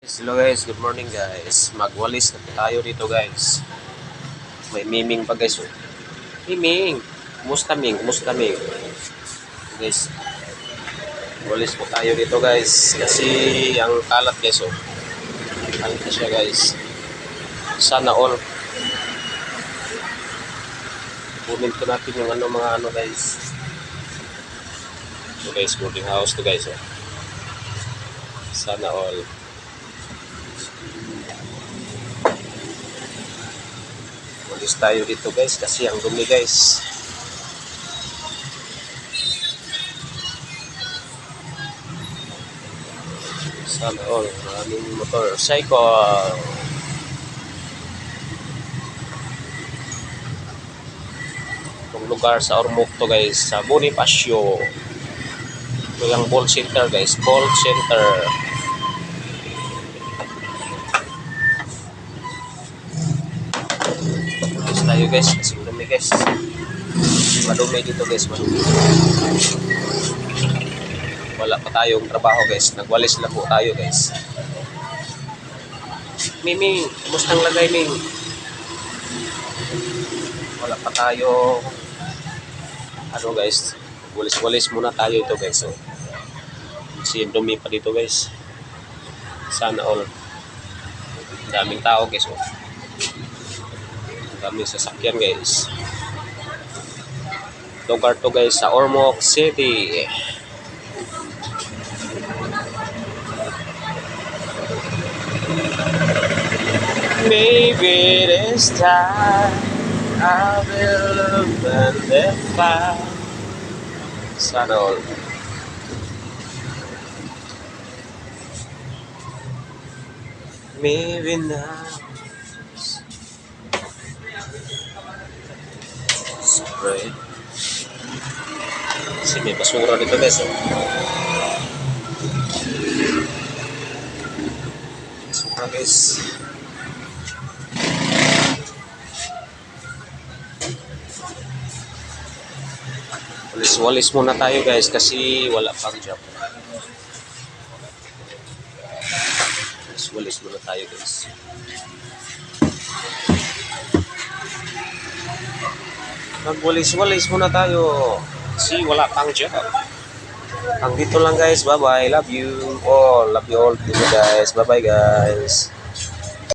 Hello guys, good morning guys. Magwalis na tayo dito guys. May miming pa guys. Oh. Miming! Kumusta Ming? Kumusta Ming? Guys, walis po tayo dito guys. Kasi ang kalat guys oh. Kalat na siya guys. Sana all. Kunin ko natin yung mga ano guys. So guys, boarding house to guys oh. Sana all. Walis tayo dito guys kasi ang dumi guys. Sana all. Maraming motorcycle. Itong lugar sa Ormoc to guys. Sa Bonifacio. Ito yung ball center guys. Ball center. Tayo guys, kasi madumi guys. Madumi dito guys, madumi. Wala pa tayong trabaho guys. Nagwalis lang po tayo guys. Miming, kumustang lagay Ming? Wala pa tayo. Ano guys, walis-walis muna tayo ito guys. So, kasi dumi pa dito guys. Sana all. Daming tao guys. Oh. Daming sasakyan guys. Lugar to guys sa Ormoc City. Maybe this time I will abandon the fire. Sana all. Maybe now. Spray. Kasi may basura dito guys. Oh. Basura guys. Walis-walis muna tayo guys kasi wala pang job. Walis muna tayo guys. Magwalis-walis muna tayo kasi wala pang job. Ang dito lang guys. Bye bye. Love you all. Love you all guys. Bye bye guys.